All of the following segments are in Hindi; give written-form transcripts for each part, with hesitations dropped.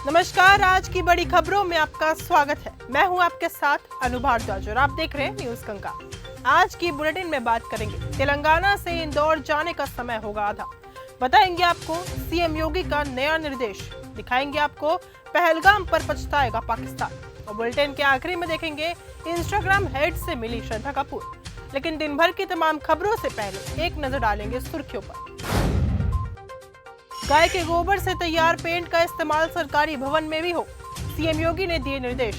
नमस्कार, आज की बड़ी खबरों में आपका स्वागत है। मैं हूं आपके साथ अनु भारद्वाज और आप देख रहे हैं न्यूज गंगा। आज की बुलेटिन में बात करेंगे तेलंगाना से इंदौर जाने का समय होगा आधा। बताएंगे आपको सीएम योगी का नया निर्देश, दिखाएंगे आपको पहलगाम पर पछताएगा पाकिस्तान और बुलेटिन के आखिरी में देखेंगे इंस्टाग्राम हेड से मिली श्रद्धा कपूर। लेकिन दिन भर की तमाम खबरों से पहले एक नजर डालेंगे सुर्खियों पर। गाय के गोबर से तैयार पेंट का इस्तेमाल सरकारी भवन में भी हो, सीएम योगी ने दिए निर्देश।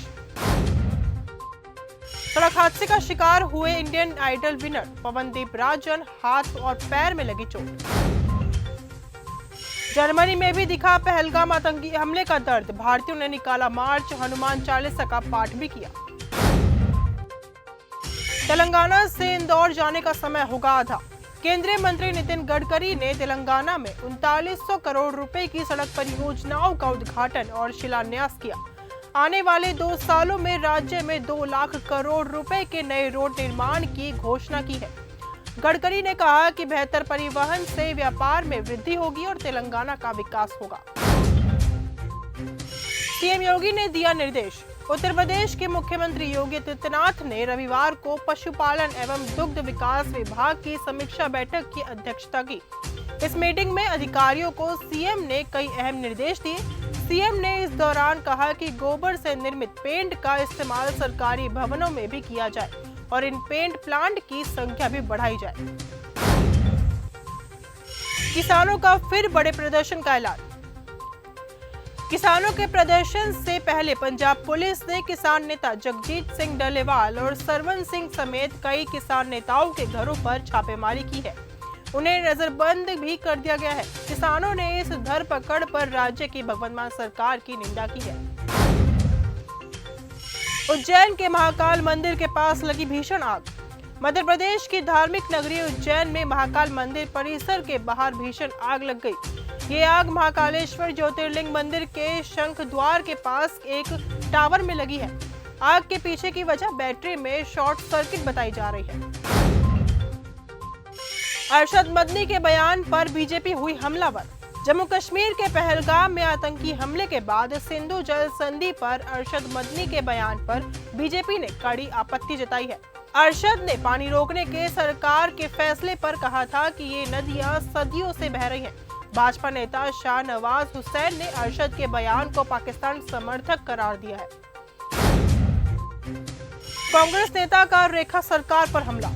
सड़क हादसे का शिकार हुए Indian idol winner Pawandeep Rajan, हाथ और पैर में लगी चोट। जर्मनी में भी दिखा पहलगाम आतंकी हमले का दर्द, भारतीयों ने निकाला मार्च, हनुमान चालीसा का पाठ भी किया। तेलंगाना से इंदौर जाने का समय होगा आधा। केंद्रीय मंत्री नितिन गडकरी ने तेलंगाना में 3900 करोड़ रुपए की सड़क परियोजनाओं का उद्घाटन और शिलान्यास किया। आने वाले 2 सालों में राज्य में 2 लाख करोड़ रुपए के नए रोड निर्माण की घोषणा की है। गडकरी ने कहा कि बेहतर परिवहन से व्यापार में वृद्धि होगी और तेलंगाना का विकास होगा। सीएम योगी ने दिया निर्देश। उत्तर प्रदेश के मुख्यमंत्री योगी आदित्यनाथ ने रविवार को पशुपालन एवं दुग्ध विकास विभाग की समीक्षा बैठक की अध्यक्षता की। इस मीटिंग में अधिकारियों को सीएम ने कई अहम निर्देश दिए। सीएम ने इस दौरान कहा कि गोबर से निर्मित पेंट का इस्तेमाल सरकारी भवनों में भी किया जाए और इन पेंट प्लांट की संख्या भी बढ़ाई जाए। किसानों का फिर बड़े प्रदर्शन का ऐलान। किसानों के प्रदर्शन से पहले पंजाब पुलिस ने किसान नेता जगजीत सिंह डलेवाल और सरवन सिंह समेत कई किसान नेताओं के घरों पर छापेमारी की है। उन्हें नजरबंद भी कर दिया गया है। किसानों ने इस धरपकड़ पर राज्य की भगवंत मान सरकार की निंदा की है। उज्जैन के महाकाल मंदिर के पास लगी भीषण आग। मध्य प्रदेश की धार्मिक नगरी उज्जैन में महाकाल मंदिर परिसर के बाहर भीषण आग लग गई। ये आग महाकालेश्वर ज्योतिर्लिंग मंदिर के शंख द्वार के पास एक टावर में लगी है। आग के पीछे की वजह बैटरी में शॉर्ट सर्किट बताई जा रही है। अरशद मदनी के बयान पर बीजेपी हुई हमलावर। जम्मू कश्मीर के पहलगाम में आतंकी हमले के बाद सिंधु जल संधि पर अरशद मदनी के बयान पर बीजेपी ने कड़ी आपत्ति जताई है। अरशद ने पानी रोकने के सरकार के फैसले पर कहा था कि ये नदियां सदियों से बह रही हैं। भाजपा नेता शाहनवाज हुसैन ने अरशद के बयान को पाकिस्तान समर्थक करार दिया है। कांग्रेस नेता का रेखा सरकार पर हमला।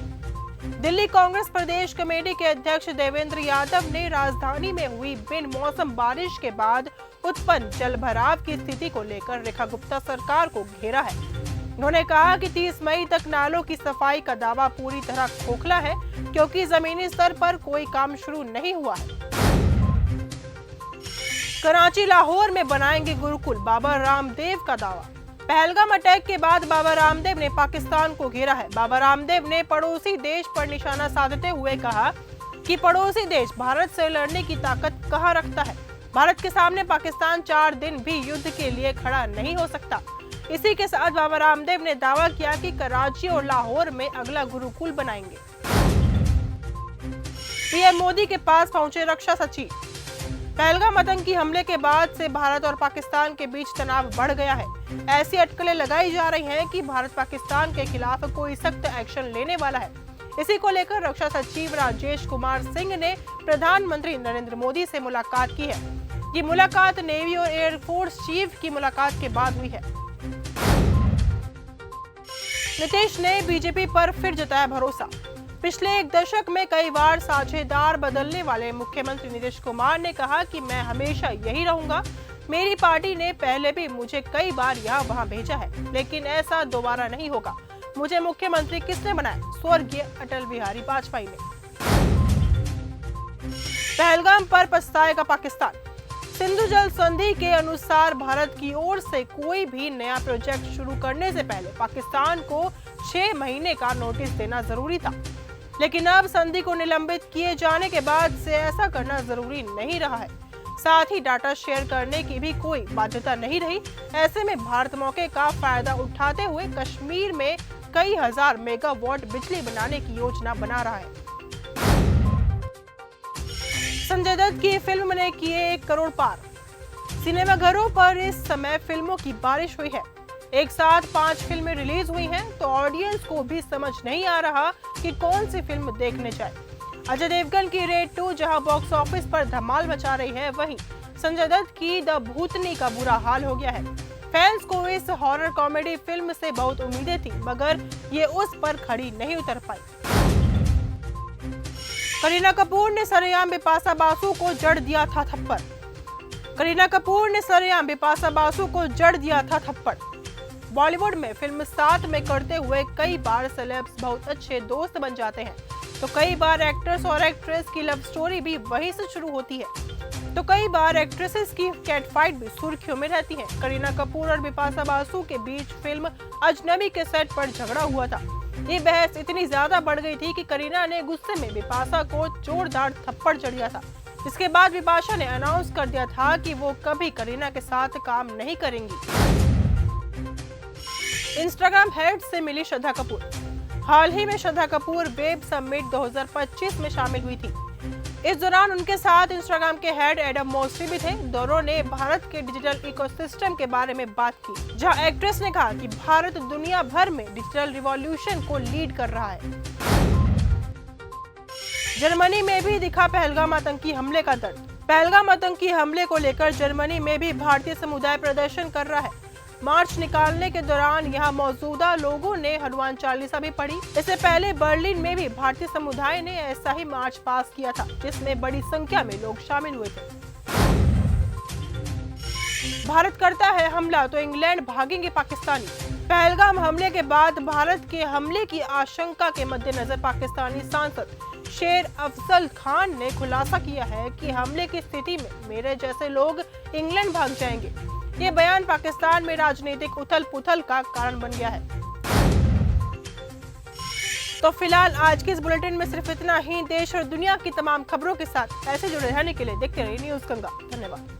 दिल्ली कांग्रेस प्रदेश कमेटी के अध्यक्ष देवेंद्र यादव ने राजधानी में हुई बिन मौसम बारिश के बाद उत्पन्न जलभराव की स्थिति को लेकर रेखा गुप्ता सरकार को घेरा है। उन्होंने कहा कि 30 मई तक नालों की सफाई का दावा पूरी तरह खोखला है क्योंकि जमीनी स्तर पर कोई काम शुरू नहीं हुआ है। कराची लाहौर में बनाएंगे गुरुकुल, बाबा रामदेव का दावा। पहलगाम अटैक के बाद बाबा रामदेव ने पाकिस्तान को घेरा है। बाबा रामदेव ने पड़ोसी देश पर निशाना साधते हुए कहा कि पड़ोसी देश भारत से लड़ने की ताकत कहां रखता है। भारत के सामने पाकिस्तान 4 दिन भी युद्ध के लिए खड़ा नहीं हो सकता। इसी के साथ बाबा रामदेव ने दावा किया कि कराची और लाहौर में अगला गुरुकुल बनाएंगे। पीएम मोदी के पास पहुंचे रक्षा सचिव। पहलगाम आतंकी हमले के बाद से भारत और पाकिस्तान के बीच तनाव बढ़ गया है। ऐसी अटकलें लगाई जा रही हैं कि भारत पाकिस्तान के खिलाफ कोई सख्त एक्शन लेने वाला है। इसी को लेकर रक्षा सचिव राजेश कुमार सिंह ने प्रधानमंत्री नरेंद्र मोदी से मुलाकात की है। ये मुलाकात नेवी और एयरफोर्स चीफ की मुलाकात के बाद हुई है। नीतीश ने बीजेपी पर फिर जताया भरोसा। पिछले 1 दशक में कई बार साझेदार बदलने वाले मुख्यमंत्री नीतीश कुमार ने कहा कि मैं हमेशा यही रहूंगा। मेरी पार्टी ने पहले भी मुझे कई बार यहाँ वहाँ भेजा है, लेकिन ऐसा दोबारा नहीं होगा। मुझे मुख्यमंत्री किसने बनाया? स्वर्गीय अटल बिहारी वाजपेयी ने। पहलगाम पर पछताएगा पाकिस्तान। सिंधु जल संधि के अनुसार भारत की ओर से कोई भी नया प्रोजेक्ट शुरू करने से पहले पाकिस्तान को 6 महीने का नोटिस देना जरूरी था, लेकिन अब संधि को निलंबित किए जाने के बाद से ऐसा करना जरूरी नहीं रहा है। साथ ही डाटा शेयर करने की भी कोई बाध्यता नहीं रही। ऐसे में भारत मौके का फायदा उठाते हुए कश्मीर में कई हजार मेगावाट बिजली बनाने की योजना बना रहा है। संजय दत्त की फिल्म ने किए 1 करोड़ पार। सिनेमाघरों पर इस समय फिल्मों की बारिश हुई है। एक साथ 5 फिल्में रिलीज हुई हैं, तो ऑडियंस को भी समझ नहीं आ रहा कि कौन सी फिल्म देखने जाए। अजय देवगन की रेड 2 जहां बॉक्स ऑफिस पर धमाल मचा रही है, वहीं संजय दत्त की द भूतनी का बुरा हाल हो गया है। फैंस को इस हॉरर कॉमेडी फिल्म से बहुत उम्मीदें थी, मगर ये उस पर खड़ी नहीं उतर पाई। करीना कपूर ने सरेआम बिपाशा बासु को जड़ दिया था थप्पड़। करीना कपूर ने सरेआम बिपाशा बासु को जड़ दिया था थप्पड़। बॉलीवुड में फिल्म साथ में करते हुए कई बार सेलेब्स बहुत अच्छे दोस्त बन जाते हैं, तो कई बार एक्टर्स और एक्ट्रेस की लव स्टोरी भी वहीं से शुरू होती है, तो कई बार एक्ट्रेसेस की कैट फाइट भी सुर्खियों में रहती है। करीना कपूर और बिपाशा बासु के बीच फिल्म अजनबी के सेट पर झगड़ा हुआ था। ये बहस इतनी ज्यादा बढ़ गई थी कि करीना ने गुस्से में बिपाशा को जोरदार थप्पड़ जड़ दिया था। इसके बाद बिपाशा ने अनाउंस कर दिया था कि वो कभी करीना के साथ काम नहीं करेंगी। इंस्टाग्राम हेड से मिली श्रद्धा कपूर। हाल ही में श्रद्धा कपूर वेब समिट 2025 में शामिल हुई थी। इस दौरान उनके साथ इंस्टाग्राम के हेड एडम मोस्टी भी थे। दोनों ने भारत के डिजिटल इकोसिस्टम के बारे में बात की, जहां एक्ट्रेस ने कहा कि भारत दुनिया भर में डिजिटल रिवॉल्यूशन को लीड कर रहा है। जर्मनी में भी दिखा पहलगाम आतंकी हमले का दर्द। पहलगाम आतंकी हमले को लेकर जर्मनी में भी भारतीय समुदाय प्रदर्शन कर रहा है। मार्च निकालने के दौरान यहां मौजूदा लोगों ने हनुमान चालीसा भी पढ़ी। इससे पहले बर्लिन में भी भारतीय समुदाय ने ऐसा ही मार्च पास किया था, जिसमें बड़ी संख्या में लोग शामिल हुए थे। भारत करता है हमला तो इंग्लैंड भागेंगे पाकिस्तानी। पहलगाम हमले के बाद भारत के हमले की आशंका के मद्देनजर पाकिस्तानी सांसद शेर अफजल खान ने खुलासा किया है कि हमले की स्थिति में मेरे जैसे लोग इंग्लैंड भाग जाएंगे। ये बयान पाकिस्तान में राजनीतिक उथल-पुथल का कारण बन गया है। तो फिलहाल आज के इस बुलेटिन में सिर्फ इतना ही। देश और दुनिया की तमाम खबरों के साथ ऐसे जुड़े रहने के लिए देखते रहिए न्यूज़ गंगा। धन्यवाद।